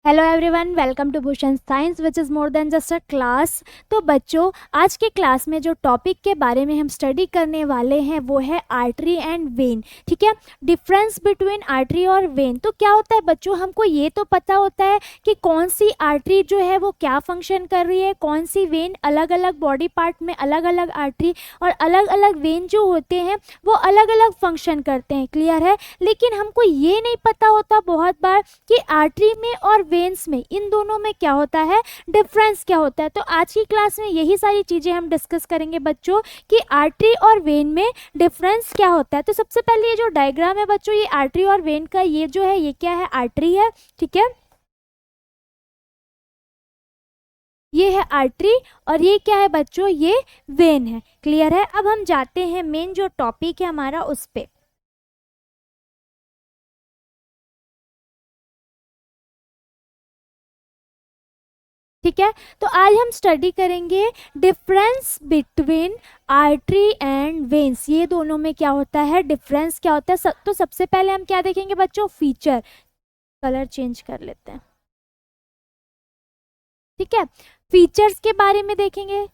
Hello everyone, welcome to Bhushan science which is more than just a class. तो बच्चों, आज के क्लास में जो टॉपिक के बारे में हम स्टडी करने वाले हैं वो है आर्टरी एंड वेन। ठीक है, डिफरेंस बिटवीन आर्टरी और वेन। तो क्या होता है बच्चों, हमको ये तो पता होता है कि कौन सी आर्टरी जो है वो क्या फंक्शन कर रही है, कौन सी वेन, अलग अलग बॉडी पार्ट में अलग अलग आर्टरी और अलग अलग वेन जो होते हैं वो अलग अलग फंक्शन करते हैं। क्लियर है? लेकिन हमको ये नहीं पता होता बहुत बार कि आर्टरी में और वेन्स में, इन दोनों में क्या होता है, डिफरेंस क्या होता है। तो आज की क्लास में यही सारी चीज़ें हम डिस्कस करेंगे बच्चों कि आर्टरी और वेन में डिफरेंस क्या होता है। तो सबसे पहले ये जो डायग्राम है बच्चों, ये आर्टरी और वेन का, ये जो है ये क्या है, आर्टरी है। ठीक है, ये है आर्टरी और ये क्या है बच्चों, ये वेन है। क्लियर है? अब हम जाते हैं मेन जो टॉपिक है हमारा उस पे। ठीक है, तो आज हम स्टडी करेंगे difference between artery and veins. ये दोनों में क्या होता है, डिफरेंस क्या होता है। तो सबसे पहले हम क्या देखेंगे बच्चों, फीचर। कलर चेंज कर लेते हैं। ठीक है, फीचर्स के बारे में देखेंगे।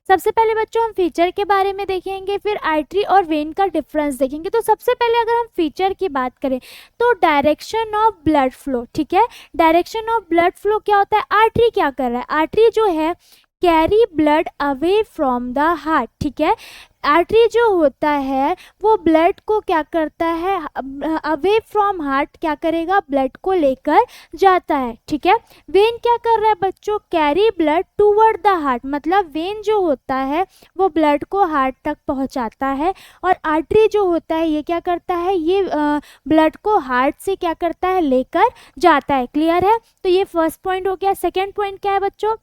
सबसे पहले बच्चों हम फीचर के बारे में देखेंगे, फिर आर्टरी और वेन का डिफरेंस देखेंगे। तो सबसे पहले अगर हम फीचर की बात करें तो डायरेक्शन ऑफ ब्लड फ्लो। ठीक है, डायरेक्शन ऑफ ब्लड फ्लो क्या होता है, आर्टरी क्या कर रहा है, आर्टरी जो है carry blood away from the heart. ठीक है, आर्टरी जो होता है वो ब्लड को क्या करता है, अवे फ्रॉम हार्ट क्या करेगा, ब्लड को लेकर जाता है। ठीक है, वेन क्या कर रहा है बच्चों, carry blood toward the heart, मतलब वेन जो होता है वो ब्लड को हार्ट तक पहुंचाता है और आर्टरी जो होता है ये क्या करता है, ये ब्लड को हार्ट से क्या करता है, लेकर जाता है। क्लियर है? तो ये फर्स्ट पॉइंट हो गया। सेकेंड पॉइंट क्या है बच्चों,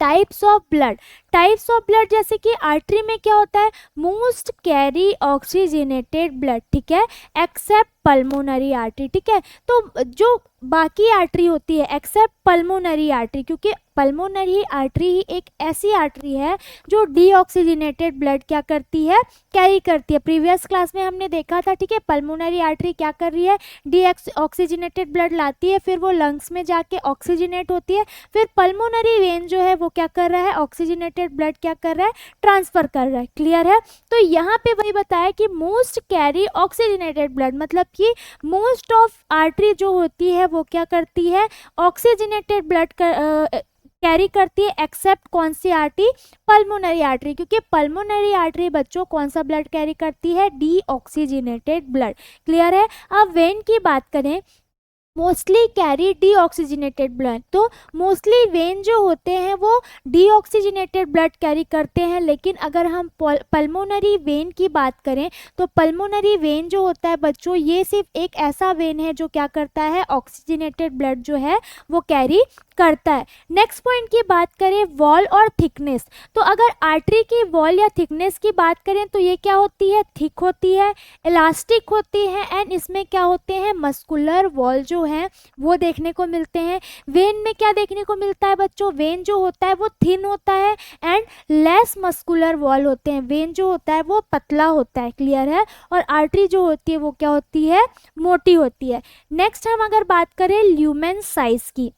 types of blood. Types of blood, जैसे कि आर्टरी में क्या होता है, मोस्ट कैरी ऑक्सीजनेटेड ब्लड। ठीक है, एक्सेप्ट पल्मोनरी आर्टरी। ठीक है, तो जो बाकी आर्टरी होती है एक्सेप्ट पल्मोनरी आर्टरी, क्योंकि पल्मोनरी आर्टरी ही एक ऐसी आर्टरी है जो डीऑक्सीजनेटेड ब्लड क्या करती है, कैरी करती है। प्रीवियस क्लास में हमने देखा था। ठीक है, पल्मोनरी आर्टरी क्या कर रही है, डी ऑक्सीजनेटेड ब्लड लाती है, फिर वो लंग्स में जाके ऑक्सीजनेट होती है, फिर पल्मोनरी वेन जो है वो क्या कर रहा है, ऑक्सीजनेटेड ब्लड क्या कर रहा है, ट्रांसफर कर रहा है। क्लियर है? तो यहाँ पे वही बताया कि मोस्ट कैरी ऑक्सीजनेटेड ब्लड, मतलब कि मोस्ट ऑफ आर्टरी जो होती है वो क्या करती है, ऑक्सीजनेटेड ब्लड कैरी करती है, एक्सेप्ट कौन सी आर्टरी, पल्मोनरी आर्टरी, क्योंकि पल्मोनरी आर्टरी बच्चों कौन सा ब्लड कैरी करती है, डी ऑक्सीजनेटेड ब्लड। क्लियर है? अब वेन की बात करें, मोस्टली कैरी डीऑक्सीजनेटेड ब्लड। तो मोस्टली वेन जो होते हैं वो डीऑक्सीजनेटेड ब्लड कैरी करते हैं, लेकिन अगर हम पल्मोनरी वेन की बात करें तो पल्मोनरी वेन जो होता है बच्चों ये सिर्फ एक ऐसा वेन है जो क्या करता है, ऑक्सीजनेटेड ब्लड जो है वो कैरी करता है। नेक्स्ट पॉइंट की बात करें, वॉल और थिकनेस। तो अगर आर्टरी की वॉल या थिकनेस की बात करें तो ये क्या होती है, थिक होती है, इलास्टिक होती है एंड इसमें क्या होते हैं, मस्कुलर वॉल जो है वो देखने को मिलते हैं। वेन में क्या देखने को मिलता है बच्चों, वेन जो होता है वो थिन होता है एंड लेस मस्कुलर वॉल होते हैं। वेन जो होता है वो पतला होता है। क्लियर है? और आर्टरी जो होती है वो क्या होती है, मोटी होती है। नेक्स्ट हम अगर बात करें ल्यूमेन साइज की,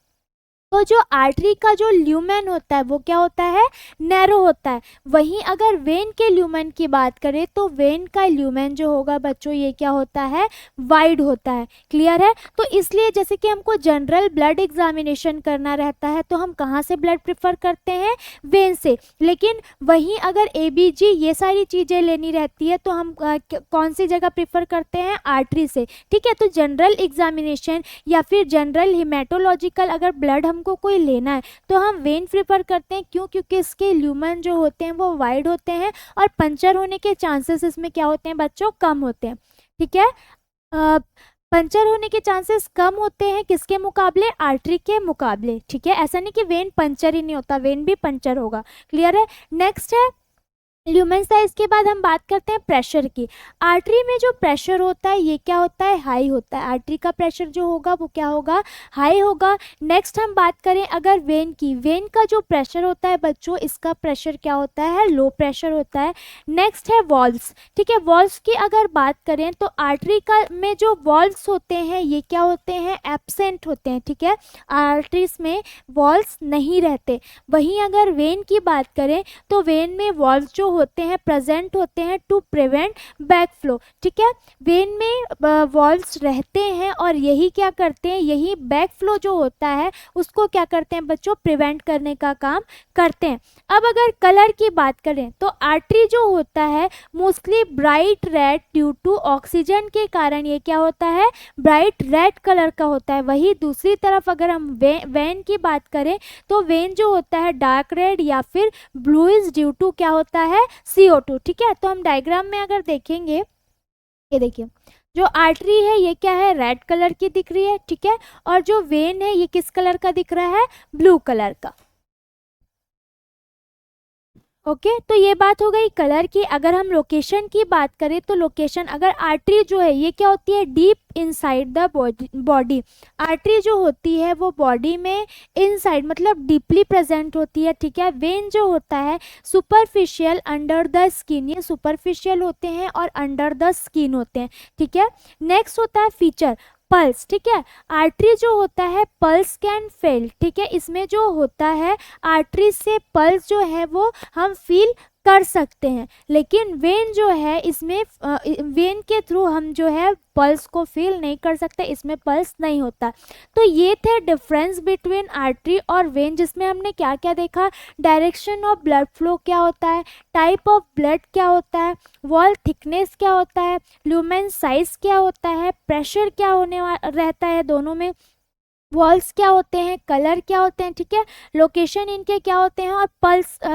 तो जो आर्टरी का जो ल्यूमेन होता है वो क्या होता है, नैरो होता है। वहीं अगर वेन के ल्यूमेन की बात करें तो वेन का ल्यूमेन जो होगा बच्चों ये क्या होता है, वाइड होता है। क्लियर है? तो इसलिए जैसे कि हमको जनरल ब्लड एग्जामिनेशन करना रहता है तो हम कहाँ से ब्लड प्रेफर करते हैं, वेन से। लेकिन वहीं अगर एबीजी ये सारी चीज़ें लेनी रहती है तो हम कौन सी जगह प्रेफर करते हैं, आर्टरी से। ठीक है, तो जनरल एग्जामिनेशन या फिर जनरल हिमेटोलॉजिकल अगर ब्लड हमको कोई लेना है तो हम वेन प्रेफर करते हैं। क्यों? क्योंकि इसके ल्यूमन जो होते हैं वो वाइड होते हैं और पंचर होने के चांसेस इसमें क्या होते हैं बच्चों, कम होते हैं। ठीक है, पंचर होने के चांसेस कम होते हैं किसके मुकाबले, आर्टरी के मुकाबले। ठीक है, ऐसा नहीं कि वेन पंचर ही नहीं होता, वेन भी पंचर होगा। क्लियर है? नेक्स्ट है ल्यूमेन साइज के बाद हम बात करते हैं प्रेशर की। आर्टरी में जो प्रेशर होता है ये क्या होता है, हाई होता है। आर्टरी का प्रेशर जो होगा वो क्या होगा, हाई होगा। नेक्स्ट हम बात करें अगर वेन की, वेन का जो प्रेशर होता है बच्चों, इसका प्रेशर क्या होता है, लो प्रेशर होता है। नेक्स्ट है वॉल्व्स, ठीक है। वॉल्व्स की अगर बात करें तो आर्टरी का में जो वॉल्व्स होते हैं ये क्या होते हैं, एब्सेंट होते हैं, ठीक है। आर्टरीज में वॉल्व्स नहीं रहते। वहीं अगर वेन की बात करें तो वेन में वॉल्व्स जो होते हैं प्रेजेंट होते हैं टू प्रिवेंट बैकफ्लो, ठीक है। वेन में वॉल्व्स रहते हैं और यही क्या करते हैं, यही बैकफ्लो जो होता है उसको क्या करते हैं बच्चों, प्रिवेंट करने का काम करते हैं। अब अगर कलर की बात करें तो आर्टरी जो होता है mostly bright red due to oxygen के कारण ये क्या होता है, ब्राइट रेड कलर का होता है। वही दूसरी तरफ अगर हम वेन की बात करें तो वेन जो होता है डार्क रेड या फिर ब्लूइश ड्यू टू क्या होता है, CO2, ठीक है। तो हम डायग्राम में अगर देखेंगे, ये देखिए जो आर्टरी है ये क्या है, रेड कलर की दिख रही है, ठीक है। और जो वेन है ये किस कलर का दिख रहा है, ब्लू कलर का। ओके तो ये बात हो गई कलर की। अगर हम लोकेशन की बात करें तो लोकेशन, अगर आर्टरी जो है ये क्या होती है, deep inside the body. Artery जो होती है वो बॉडी में इनसाइड मतलब डीपली प्रेजेंट होती है, ठीक है। वेन जो होता है सुपरफिशियल अंडर द स्किन, ये सुपरफिशियल होते हैं और अंडर द स्किन होते हैं, ठीक है। नेक्स्ट होता है फीचर पल्स, ठीक है। आर्टरी जो होता है पल्स कैन फेल, ठीक है। इसमें जो होता है आर्टरी से पल्स जो है वो हम फील कर सकते हैं, लेकिन वेन जो है इसमें वेन के थ्रू हम जो है पल्स को फील नहीं कर सकते, इसमें पल्स नहीं होता। तो ये थे डिफरेंस बिटवीन आर्टरी और वेन, जिसमें हमने क्या क्या देखा, डायरेक्शन ऑफ ब्लड फ्लो क्या होता है, टाइप ऑफ ब्लड क्या होता है, वॉल थिकनेस क्या होता है, ल्यूमेन साइज क्या होता है, प्रेशर क्या होने रहता है दोनों में, वॉल्स क्या होते हैं, कलर क्या होते हैं, ठीक है, लोकेशन इनके क्या होते हैं, और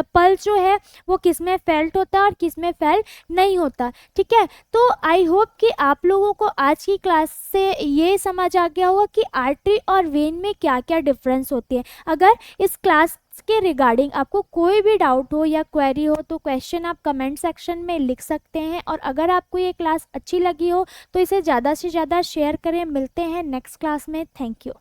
पल्स जो है वो किस में फेल्ट होता है और किस में फेल्ट नहीं होता, ठीक है। तो आई होप कि आप लोगों को आज की क्लास से ये समझ आ गया होगा कि आर्टरी और वेन में क्या क्या डिफरेंस होती है। अगर इस क्लास के रिगार्डिंग आपको कोई भी डाउट हो या क्वेरी हो तो क्वेश्चन आप कमेंट सेक्शन में लिख सकते हैं। और अगर आपको ये क्लास अच्छी लगी हो तो इसे ज़्यादा से ज़्यादा शेयर करें। मिलते हैं नेक्स्ट क्लास में। Thank you.